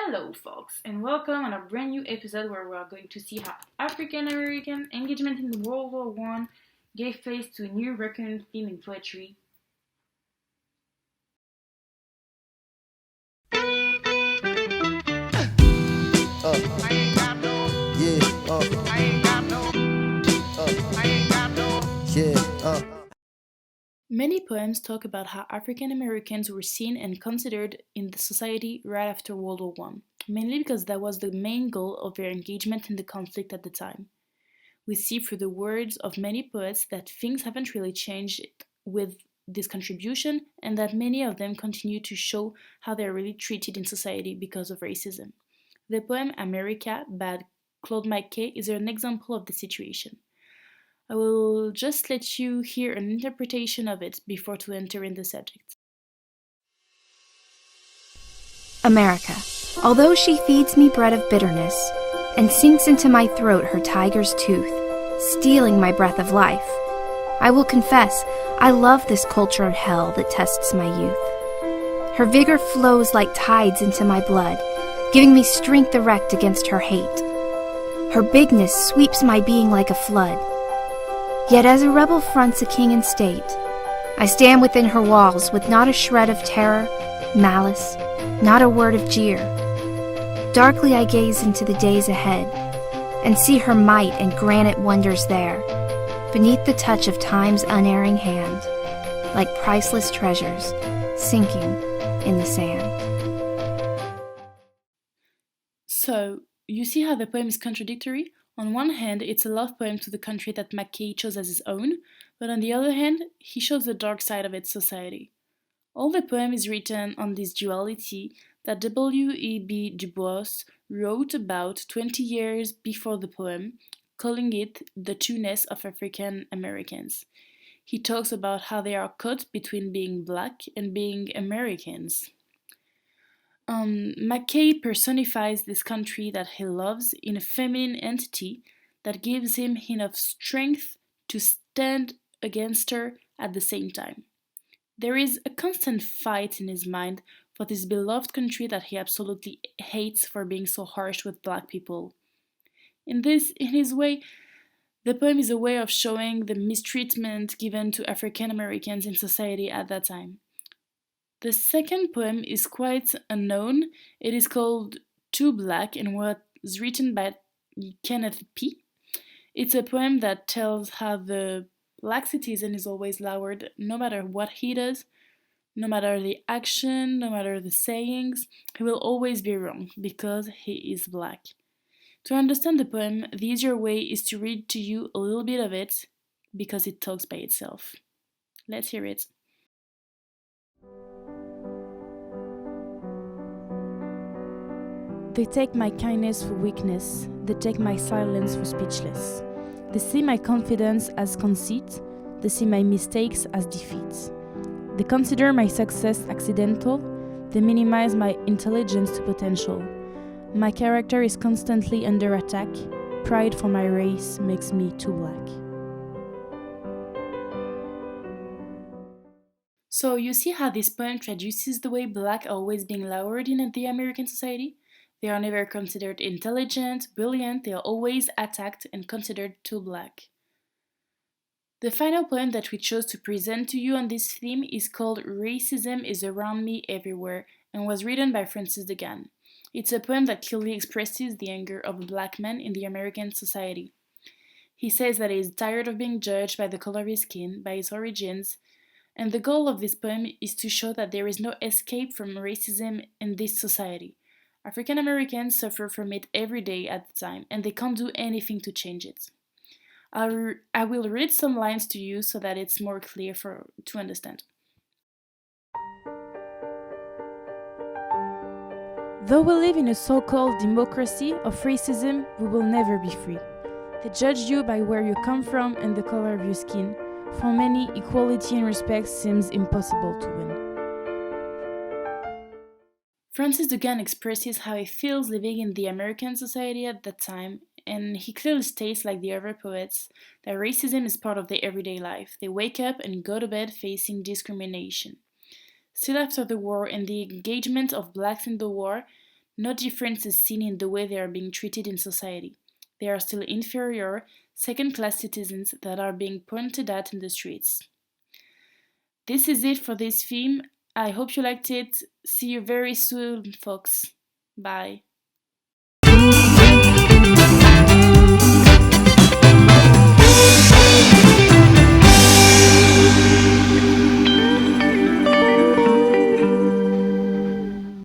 Hello, folks, and welcome on a brand new episode where we are going to see how African American engagement in the World War One gave face to a new recurrent theme in poetry. I ain't got no, yeah, I ain't got no, I ain't got no, yeah. Many poems talk about how African Americans were seen and considered in the society right after World War One, mainly because that was the main goal of their engagement in the conflict at the time. We see through the words of many poets that things haven't really changed with this contribution and that many of them continue to show how they're really treated in society because of racism. The poem America by Claude McKay is an example of the situation. I will just let you hear an interpretation of it before to enter in the subject. America, although she feeds me bread of bitterness and sinks into my throat her tiger's tooth, stealing my breath of life, I will confess I love this cultured hell that tests my youth. Her vigor flows like tides into my blood, giving me strength erect against her hate. Her bigness sweeps my being like a flood. Yet as a rebel fronts a king and state, I stand within her walls with not a shred of terror, malice, not a word of jeer. Darkly I gaze into the days ahead, and see her might and granite wonders there, beneath the touch of time's unerring hand, like priceless treasures sinking in the sand. So, you see how the poem is contradictory? On one hand, it's a love poem to the country that McKay chose as his own, but on the other hand, he shows the dark side of its society. All the poem is written on this duality that W.E.B. Du Bois wrote about 20 years before the poem, calling it the two-ness of African Americans. He talks about how they are caught between being black and being Americans. McKay personifies this country that he loves in a feminine entity that gives him enough strength to stand against her at the same time. There is a constant fight in his mind for this beloved country that he absolutely hates for being so harsh with black people. In his way, the poem is a way of showing the mistreatment given to African Americans in society at that time. The second poem is quite unknown. It is called Too Black and was written by Kenneth P. It's a poem that tells how the black citizen is always lowered no matter what he does, no matter the action, no matter the sayings, he will always be wrong because he is black. To understand the poem, the easier way is to read to you a little bit of it because it talks by itself. Let's hear it. They take my kindness for weakness, they take my silence for speechless. They see my confidence as conceit, they see my mistakes as defeats. They consider my success accidental, they minimize my intelligence to potential. My character is constantly under attack, pride for my race makes me too black. So you see how this poem traduces the way black are always being lowered in the American society? They are never considered intelligent, brilliant, they are always attacked and considered too black. The final poem that we chose to present to you on this theme is called Racism is Around Me Everywhere and was written by Francis Duggan. It's a poem that clearly expresses the anger of a black man in the American society. He says that he is tired of being judged by the color of his skin, by his origins, and the goal of this poem is to show that there is no escape from racism in this society. African Americans suffer from it every day at the time, and they can't do anything to change it. I will read some lines to you so that it's more clear to understand. Though we live in a so-called democracy of racism, we will never be free. They judge you by where you come from and the color of your skin. For many, equality and respect seems impossible to win. Francis Duggan expresses how he feels living in the American society at that time, and he clearly states, like the other poets, that racism is part of their everyday life. They wake up and go to bed facing discrimination. Still after the war and the engagement of blacks in the war, no difference is seen in the way they are being treated in society. They are still inferior, second-class citizens that are being pointed at in the streets. This is it for this film. I hope you liked it. See you very soon, folks. Bye.